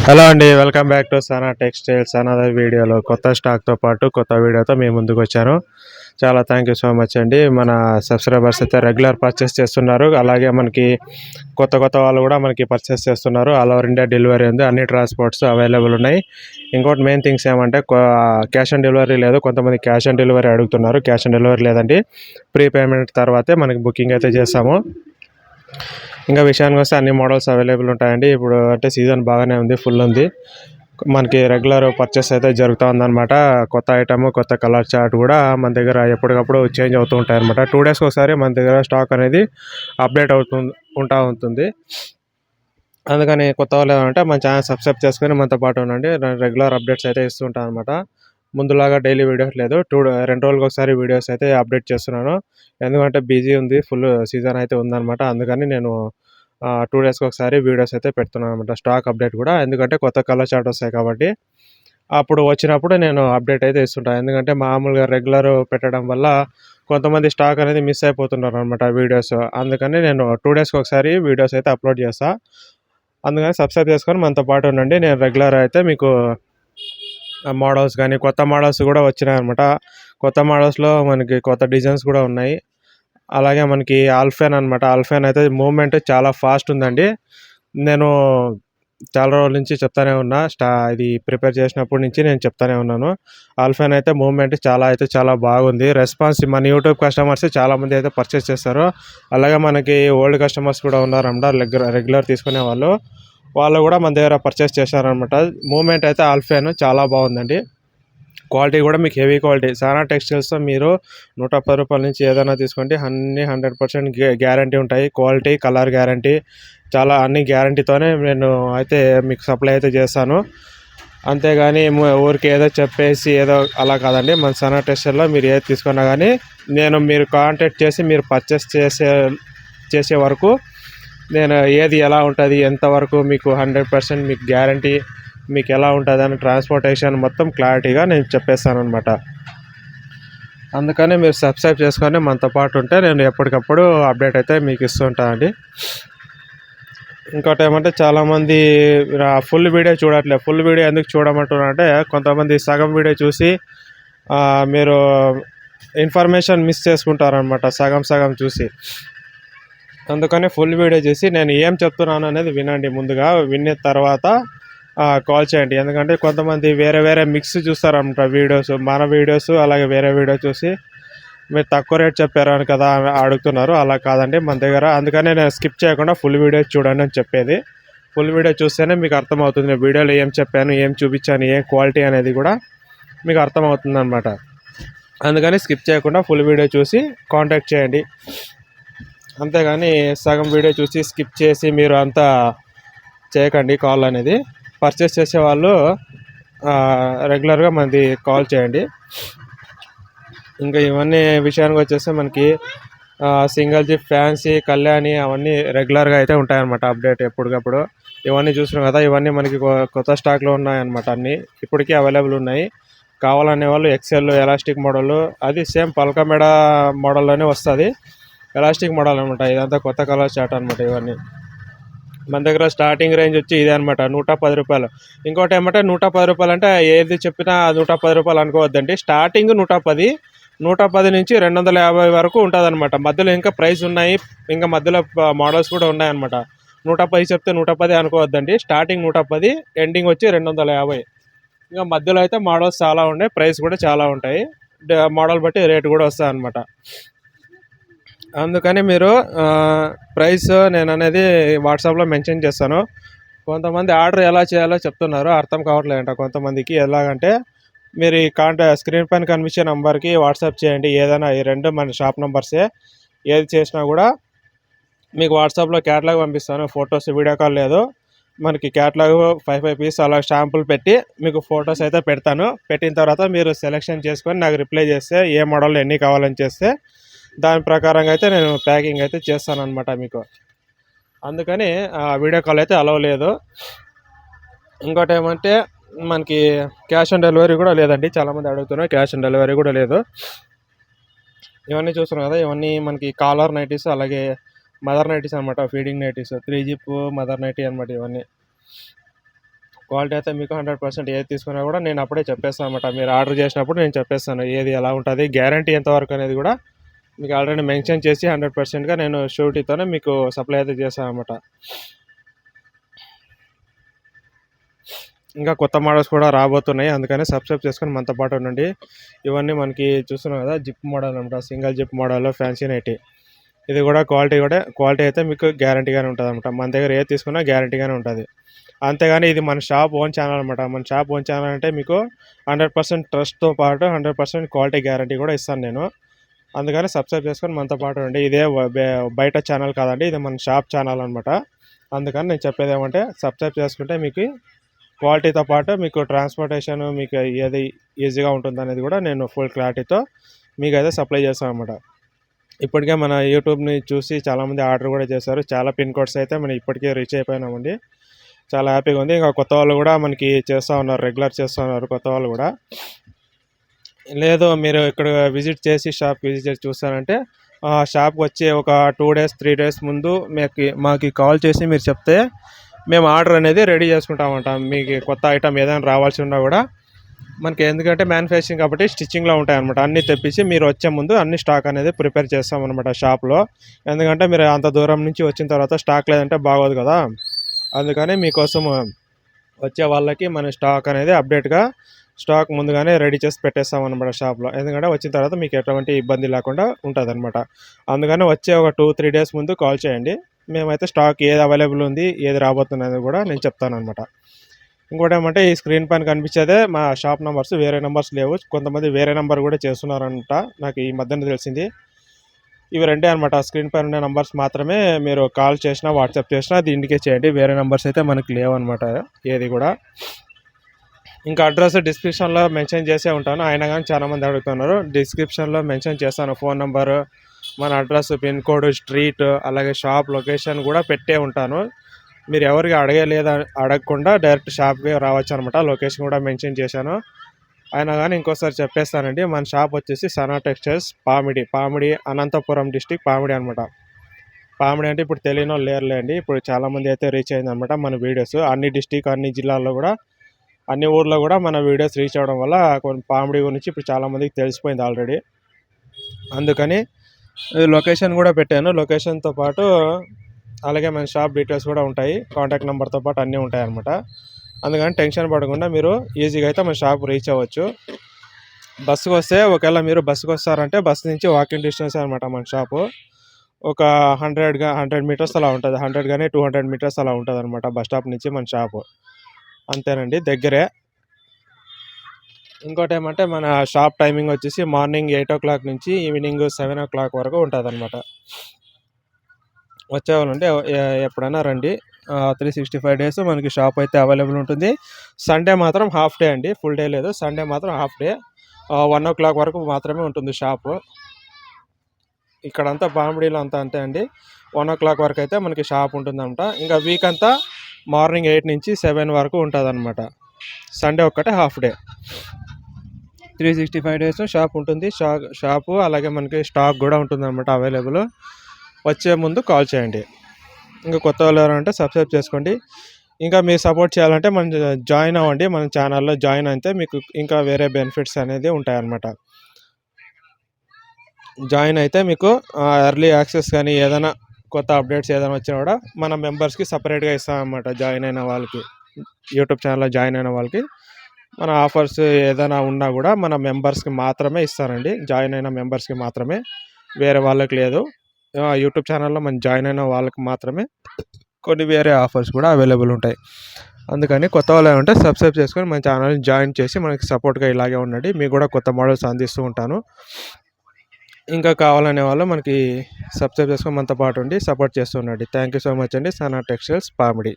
Hello అండి, welcome back to Sana textiles. Another వీడియోలో కొత్త స్టాక్తో పాటు కొత్త వీడియోతో మేము ముందుకు వచ్చాను. చాలా థ్యాంక్ యూ సో మచ్ అండి. మన సబ్స్క్రైబర్స్ అయితే రెగ్యులర్ పర్చేస్ చేస్తున్నారు. అలాగే మనకి కొత్త కొత్త వాళ్ళు కూడా మనకి పర్చేస్ చేస్తున్నారు. ఆల్ ఓవర్ ఇండియా డెలివరీ ఉంది, అన్ని ట్రాన్స్పోర్ట్స్ అవైలబుల్ ఉన్నాయి. ఇంకోటి మెయిన్ థింగ్స్ ఏమంటే క్యాష్ ఆన్ డెలివరీ లేదు. కొంతమంది క్యాష్ ఆన్ డెలివరీ అడుగుతున్నారు. క్యాష్ ఆన్ డెలివరీ లేదండి, ప్రీ పేమెంట్ తర్వాతే మనకి బుకింగ్ అయితే చేస్తాము. ఇంకా విషయానికి వస్తే అన్ని మోడల్స్ అవైలబుల్ ఉంటాయండి. ఇప్పుడు అంటే సీజన్ బాగానే ఉంది, ఫుల్ ఉంది. మనకి రెగ్యులర్ పర్చేస్ అయితే జరుగుతూ ఉందన్నమాట. కొత్త ఐటమ్, కొత్త కలర్ చార్ట్ కూడా మన దగ్గర ఎప్పటికప్పుడు చేంజ్ అవుతూ ఉంటాయి అనమాట. 2 డేస్కి ఒకసారి మన దగ్గర స్టాక్ అనేది అప్డేట్ ఉంటుంది. అందుకని కొత్త వాళ్ళు ఏమంటే మన ఛానల్ సబ్స్క్రైబ్ చేసుకొని మనతో పాటు ఉండండి. రెగ్యులర్ అప్డేట్స్ అయితే ఇస్తుంటాను అనమాట. ముందులాగా డైలీ వీడియోస్ లేదు, 2 రోజులకు ఒకసారి వీడియోస్ అయితే అప్డేట్ చేస్తున్నాను. ఎందుకంటే బిజీ ఉంది, ఫుల్ సీజన్ అయితే ఉందన్నమాట. అందుకని నేను 2 డేస్కి ఒకసారి వీడియోస్ అయితే పెడుతున్నాను అనమాట, స్టాక్ అప్డేట్ కూడా. ఎందుకంటే కొత్త కలర్ చార్ట్ వస్తాయి కాబట్టి అప్పుడు వచ్చినప్పుడు నేను అప్డేట్ అయితే ఇస్తుంటాను. ఎందుకంటే మామూలుగా రెగ్యులర్ పెట్టడం వల్ల కొంతమంది స్టాక్ అనేది మిస్ అయిపోతున్నారు అనమాట వీడియోస్. అందుకని నేను 2 డేస్కి ఒకసారి వీడియోస్ అయితే అప్లోడ్ చేస్తాను. అందుకని సబ్స్క్రైబ్ చేసుకొని మనతో పాటు ఉండండి. నేను రెగ్యులర్ అయితే మీకు మోడల్స్ కానీ కొత్త మోడల్స్ కూడా వచ్చినాయి అనమాట. కొత్త మోడల్స్లో మనకి కొత్త డిజైన్స్ కూడా ఉన్నాయి. అలాగే మనకి ఆల్ఫెన్ అనమాట. ఆల్ఫెన్ అయితే మూవ్మెంట్ చాలా ఫాస్ట్ ఉందండి. నేను చాలా రోజుల నుంచి చెప్తానే ఉన్నా, ఇది ప్రిపేర్ చేసినప్పటి నుంచి నేను చెప్తానే ఉన్నాను. ఆల్ఫెన్ అయితే మూవ్మెంట్ చాలా బాగుంది. రెస్పాన్స్ మన యూట్యూబ్ కస్టమర్స్ చాలామంది అయితే పర్చేస్ చేస్తారు. అలాగే మనకి ఓల్డ్ కస్టమర్స్ కూడా ఉన్నారన్నమాట, రెగ్యులర్ తీసుకునే వాళ్ళు కూడా మన దగ్గర పర్చేస్ చేశారనమాట. మూవ్మెంట్ అయితే ఆల్ఫెన్ చాలా బాగుందండి. క్వాలిటీ కూడా మీకు హెవీ క్వాలిటీ. సనా టెక్స్టైల్స్తో మీరు 110 రూపాయల నుంచి ఏదైనా తీసుకోండి, అన్నీ 100% గ్యారంటీ ఉంటాయి. క్వాలిటీ, కలర్ గ్యారంటీ, అన్ని గ్యారంటీతోనే నేను అయితే మీకు సప్లై అయితే చేస్తాను. అంతేగాని ఊరికి ఏదో చెప్పేసి ఏదో అలా కాదండి. మన సనా టెక్స్టైల్లో మీరు ఏది తీసుకున్నా కానీ మీరు కాంటాక్ట్ చేసి మీరు పర్చేస్ చేసే వరకు నేను ఏది ఎలా ఉంటుంది, ఎంతవరకు మీకు 100% మీకు గ్యారంటీ, మీకు ఎలా ఉంటుంది అని ట్రాన్స్పోర్టేషన్ మొత్తం క్లారిటీగా నేను చెప్పేస్తాను అనమాట. అందుకని మీరు సబ్స్క్రైబ్ చేసుకొని మనతో పాటు ఉంటే నేను ఎప్పటికప్పుడు అప్డేట్ అయితే మీకు ఇస్తుంటానండి. ఇంకోటి ఏమంటే చాలామంది ఫుల్ వీడియో చూడట్లేదు. ఫుల్ వీడియో ఎందుకు చూడమంటున్నారంటే కొంతమంది సగం వీడియో చూసి మీరు ఇన్ఫర్మేషన్ మిస్ చేసుకుంటారనమాట, సగం చూసి. అందుకని ఫుల్ వీడియో చూసి నేను ఏం చెప్తున్నాను అనేది వినండి. ముందుగా విన్న తర్వాత కాల్ చేయండి. ఎందుకంటే కొంతమంది వేరే మిక్స్ చూస్తారన్నమాట వీడియోస్, మన వీడియోస్ అలాగే వేరే వీడియో చూసి మీరు తక్కువ రేట్ చెప్పారు అని కదా అడుగుతున్నారు. అలా కాదండి మన దగ్గర. అందుకనే నేను స్కిప్ చేయకుండా ఫుల్ వీడియో చూడండి అని చెప్పేది. ఫుల్ వీడియో చూస్తేనే మీకు అర్థమవుతుంది వీడియోలో ఏం చెప్పాను, ఏం చూపించాను, ఏం క్వాలిటీ అనేది కూడా మీకు అర్థమవుతుంది అనమాట. అందుకని స్కిప్ చేయకుండా ఫుల్ వీడియో చూసి కాంటాక్ట్ చేయండి. అంతేగాని సగం వీడియో చూసి స్కిప్ చేసి మీరు అంతా చేయకండి. కాల్ అనేది పర్చేస్ చేసేవాళ్ళు రెగ్యులర్గా మనది కాల్ చేయండి. ఇంకా ఇవన్నీ విషయానికి వచ్చేస్తే మనకి సింగిల్ జిప్, ఫ్యాన్సీ, కళ్యాణి అవన్నీ రెగ్యులర్గా అయితే ఉంటాయన్నమాట, అప్డేట్ ఎప్పటికప్పుడు. ఇవన్నీ చూసినాం కదా, ఇవన్నీ మనకి కొత్త స్టాక్లో ఉన్నాయన్నమాట. అన్నీ ఇప్పటికీ అవైలబుల్ ఉన్నాయి. కావాలనే వాళ్ళు ఎక్సెల్ ఎలాస్టిక్ మోడల్, అది సేమ్ పల్కమెడ మోడల్లోనే వస్తుంది. ఎలాస్టిక్ మోడల్ అనమాట. ఇదంతా కొత్త కలర్ చార్ట్ అనమాట. ఇవన్నీ మన దగ్గర స్టార్టింగ్ రేంజ్ వచ్చి ఇదే అనమాట, 110 రూపాయలు. ఇంకోటి ఏమంటే 110 రూపాయలు అంటే ఏది చెప్పినా 110 రూపాయలు అనుకోవద్దండి. స్టార్టింగ్ 110 నుంచి 250 వరకు ఉంటుంది అనమాట. మధ్యలో ఇంకా ప్రైస్ ఉన్నాయి, ఇంకా మధ్యలో మోడల్స్ కూడా ఉన్నాయన్నమాట. 110 చెప్తే 110 అనుకోవద్దండి. స్టార్టింగ్ 110, ఎండింగ్ వచ్చి 250. ఇంకా మధ్యలో అయితే మోడల్స్ చాలా ఉన్నాయి, ప్రైస్ కూడా చాలా ఉంటాయి. మోడల్ బట్టి రేటు కూడా వస్తాయి అనమాట. అందుకని మీరు ప్రైస్ నేను అనేది వాట్సాప్లో మెన్షన్ చేస్తాను. కొంతమంది ఆర్డర్ ఎలా చేయాలో చెప్తున్నారు, అర్థం కావట్లేదంట కొంతమందికి. ఎలాగంటే మీరు ఈ స్క్రీన్ పైన కనిపించే నెంబర్కి వాట్సాప్ చేయండి. ఏదైనా ఈ 2 మన షాప్ నెంబర్సే. ఏది చేసినా కూడా మీకు వాట్సాప్లో క్యాటలాగ్ పంపిస్తాను. ఫొటోస్, వీడియో కాల్ లేదు. మనకి క్యాటలాగ్ 5 పీస్ అలా షాంపుల్ పెట్టి మీకు ఫొటోస్ అయితే పెడతాను. పెట్టిన తర్వాత మీరు సెలెక్షన్ చేసుకొని నాకు రిప్లై చేస్తే ఏ మోడల్ ఎన్ని కావాలని చేస్తే దాని ప్రకారంగా అయితే నేను ప్యాకింగ్ అయితే చేస్తాను అనమాట మీకు. అందుకని వీడియో కాల్ అయితే అలవ్ లేదు. ఇంకోటి ఏమంటే మనకి క్యాష్ ఆన్ డెలివరీ కూడా లేదండి. చాలామంది అడుగుతున్నారు, క్యాష్ ఆన్ డెలివరీ కూడా లేదు. ఇవన్నీ చూస్తున్నాం కదా, ఇవన్నీ మనకి కాలర్ నైటీస్, అలాగే మదర్ నైటీస్ అనమాట. Feeding nighties, 3 zip mother nighty అనమాట. ఇవన్నీ క్వాలిటీ అయితే మీకు 100% ఏది తీసుకున్నా కూడా నేను అప్పుడే చెప్పేస్తాను అనమాట. మీరు ఆర్డర్ చేసినప్పుడు నేను చెప్పేస్తాను ఏది ఎలా ఉంటుంది, గ్యారంటీ ఎంతవరకు అనేది కూడా మీకు ఆల్రెడీ మెన్షన్ చేసి 100%గా నేను షూరిటీతోనే మీకు సప్లై అయితే చేస్తాను అనమాట. ఇంకా కొత్త మోడల్స్ కూడా రాబోతున్నాయి, అందుకని సబ్స్క్రైబ్ చేసుకొని మనతో పాటు ఉండండి. ఇవన్నీ మనకి చూస్తున్నాం కదా, జిప్ మోడల్ అనమాట, single zip model fancy nighty. ఇది కూడా క్వాలిటీ అయితే మీకు గ్యారంటీగానే ఉంటుంది అనమాట. మన దగ్గర ఏది తీసుకున్నా గ్యారంటీగానే ఉంటుంది. అంతేగాని ఇది మన షాప్ ఓన్ ఛానల్ అనమాట. మన షాప్ ఓన్ ఛానల్ అంటే మీకు 100% ట్రస్ట్తో పాటు 100% క్వాలిటీ గ్యారంటీ కూడా ఇస్తాను నేను. అందుకని సబ్స్క్రైబ్ చేసుకొని మనతో పాటు ఉండి. ఇదే బయట ఛానల్ కాదండి, ఇది మన షాప్ ఛానల్ అనమాట. అందుకని నేను చెప్పేది ఏమంటే సబ్స్క్రైబ్ చేసుకుంటే మీకు క్వాలిటీతో పాటు మీకు ట్రాన్స్పోర్టేషన్ మీకు ఏది ఈజీగా ఉంటుంది అనేది కూడా నేను ఫుల్ క్లారిటీతో మీకు అయితే సప్లై చేస్తాను అనమాట. ఇప్పటికే మన యూట్యూబ్ని చూసి చాలామంది ఆర్డర్ కూడా చేశారు. చాలా పిన్ కోడ్స్ అయితే మనం ఇప్పటికే రీచ్ అయిపోయినామండి. చాలా హ్యాపీగా ఉంది. ఇంకా కొత్త వాళ్ళు కూడా మనకి చేస్తూ ఉన్నారు, రెగ్యులర్ చేస్తూ ఉన్నారు కొత్త వాళ్ళు కూడా. లేదు మీరు ఇక్కడ విజిట్ చేసి షాప్ విజిట్ చేసి చూస్తారంటే షాప్కి వచ్చి ఒక 2 days 3 days ముందు మాకు కాల్ చేసి మీరు చెప్తే మేము ఆర్డర్ అనేది రెడీ చేసుకుంటామంట. మీకు కొత్త ఐటమ్ ఏదైనా రావాల్సి ఉన్నా కూడా మనకి, ఎందుకంటే మ్యానుఫ్యాక్చరింగ్ కాబట్టి స్టిచ్చింగ్లో ఉంటాయి అనమాట. అన్నీ తెప్పించి మీరు వచ్చే ముందు అన్ని స్టాక్ అనేది ప్రిపేర్ చేస్తామన్నమాట షాప్లో. ఎందుకంటే మీరు అంత దూరం నుంచి వచ్చిన తర్వాత స్టాక్ లేదంటే బాగోదు కదా. అందుకని మీకోసం వచ్చే వాళ్ళకి మన స్టాక్ అనేది అప్డేట్గా స్టాక్ ముందుగానే రెడీ చేసి పెట్టేస్తాం అనమాట షాప్లో. ఎందుకంటే వచ్చిన తర్వాత మీకు ఎటువంటి ఇబ్బంది లేకుండా ఉంటుంది అనమాట. అందుకని వచ్చే ఒక 2-3 days ముందు కాల్ చేయండి. మేమైతే స్టాక్ ఏది అవైలబుల్ ఉంది, ఏది రాబోతున్నది కూడా నేను చెప్తాను అనమాట. ఇంకోటి ఏమంటే ఈ స్క్రీన్ పైన కనిపించేదే మా షాప్ నెంబర్స్, వేరే నెంబర్స్ లేవు. కొంతమంది వేరే నెంబర్ కూడా చేస్తున్నారంట, నాకు ఈ మధ్యన తెలిసింది. ఇవి రెండే అనమాట, స్క్రీన్ పైన ఉన్న నెంబర్స్ మాత్రమే. మీరు కాల్ చేసినా వాట్సాప్ చేసినా అది ఇండికేట్ చేయండి. వేరే నెంబర్స్ అయితే మనకు లేవన్నమాట ఏది కూడా. ఇంకా అడ్రస్ డిస్క్రిప్షన్లో మెన్షన్ చేసే ఉంటాను. అయినా కానీ చాలామంది అడుగుతున్నారు, డిస్క్రిప్షన్లో మెన్షన్ చేస్తాను. ఫోన్ నెంబరు, మన అడ్రస్, పిన్ కోడ్, స్ట్రీట్, అలాగే షాప్ లొకేషన్ కూడా పెట్టే ఉంటాను. మీరు ఎవరికి అడగకుండా డైరెక్ట్ షాప్కి రావచ్చు అనమాట. లొకేషన్ కూడా మెన్షన్ చేశాను. అయినా కానీ ఇంకోసారి చెప్పేస్తానండి, మన షాప్ వచ్చేసి సనా టెక్స్టైల్స్, పామిడి అనంతపురం డిస్టిక్, పామిడి అనమాట. పామిడి అంటే ఇప్పుడు తెలియని వాళ్ళు లేరులేండి, ఇప్పుడు చాలామంది అయితే రీచ్ అయింది అనమాట మన వీడియోస్. అన్ని డిస్టిక్, అన్ని జిల్లాల్లో కూడా, అన్ని ఊర్లో కూడా మన వీడియోస్ రీచ్ అవ్వడం వల్ల కొన్ని పామిడి గురించి ఇప్పుడు చాలామందికి తెలిసిపోయింది ఆల్రెడీ. అందుకని లొకేషన్ కూడా పెట్టాను. లొకేషన్తో పాటు అలాగే మన షాప్ డీటెయిల్స్ కూడా ఉంటాయి, కాంటాక్ట్ నెంబర్తో పాటు అన్నీ ఉంటాయి అన్నమాట. అందుకని టెన్షన్ పడకుండా మీరు ఈజీగా అయితే మన షాప్ రీచ్ అవ్వచ్చు. బస్సుకు వస్తే, ఒకవేళ మీరు బస్సుకు వస్తారంటే బస్సు నుంచి వాకింగ్ డిస్టెన్స్ అనమాట మన షాపు. ఒక 100 meters అలా ఉంటుంది, 100 కానీ 200 meters అలా ఉంటుంది అనమాట బస్ స్టాప్ నుంచి మన షాపు. అంతేనండి, దగ్గరే. ఇంకోటి ఏమంటే మన షాప్ టైమింగ్ వచ్చేసి మార్నింగ్ 8 o'clock నుంచి ఈవినింగ్ 7 o'clock వరకు ఉంటుంది అనమాట. వచ్చేవాళ్ళంటే ఎప్పుడైనా రండి. 365 days మనకి షాప్ అయితే అవైలబుల్ ఉంటుంది. సండే మాత్రం హాఫ్ డే అండి, ఫుల్ డే లేదు. సండే మాత్రం హాఫ్ డే, 1 o'clock వరకు మాత్రమే ఉంటుంది షాపు. ఇక్కడంతా పామిడిలో అంతా అంతే అండి, 1 o'clock వరకు అయితే మనకి షాప్ ఉంటుందన్నమాట. ఇంకా వీక్ అంతా మార్నింగ్ 8 నుంచి 7 వరకు ఉంటుంది అనమాట. సండే ఒక్కటే హాఫ్ డే. 365 days షాప్ ఉంటుంది. షాపు అలాగే మనకి స్టాక్ కూడా ఉంటుంది అనమాట అవైలబుల్. వచ్చే ముందు కాల్ చేయండి. ఇంకా కొత్త వాళ్ళు ఎవరంటే సబ్స్క్రైబ్ చేసుకోండి. ఇంకా మీరు సపోర్ట్ చేయాలంటే మన జాయిన్ అవ్వండి. మన ఛానల్లో జాయిన్ అయితే మీకు ఇంకా వేరే బెనిఫిట్స్ అనేది ఉంటాయన్నమాట. జాయిన్ అయితే మీకు ఎర్లీ యాక్సెస్ కానీ ఏదైనా కొత్త అప్డేట్స్ ఏదైనా వచ్చినా కూడా మన మెంబర్స్కి సపరేట్గా ఇస్తామన్నమాట. జాయిన్ అయిన వాళ్ళకి, యూట్యూబ్ ఛానల్లో జాయిన్ అయిన వాళ్ళకి మన ఆఫర్స్ ఏదైనా ఉన్నా కూడా మన మెంబర్స్కి మాత్రమే ఇస్తారండి. జాయిన్ అయిన మెంబర్స్కి మాత్రమే, వేరే వాళ్ళకి లేదు. యూట్యూబ్ ఛానల్లో మనం జాయిన్ అయిన వాళ్ళకి మాత్రమే కొన్ని వేరే ఆఫర్స్ కూడా అవైలబుల్ ఉంటాయి. అందుకని కొత్త వాళ్ళు ఏమంటే సబ్స్క్రైబ్ చేసుకొని మన ఛానల్ని జాయిన్ చేసి మనకి సపోర్ట్గా ఇలాగే ఉండండి. మీకు కూడా కొత్త మోడల్స్ అందిస్తూ ఉంటాను. ఇంకా కావాలనే వాళ్ళు మనకి సబ్స్క్రైబ్ చేసుకొని మనతో పాటు ఉండి సపోర్ట్ చేస్తూ ఉండండి. థ్యాంక్ యూ సో మచ్ అండి. సనా టెక్స్టైల్స్, పామిడి.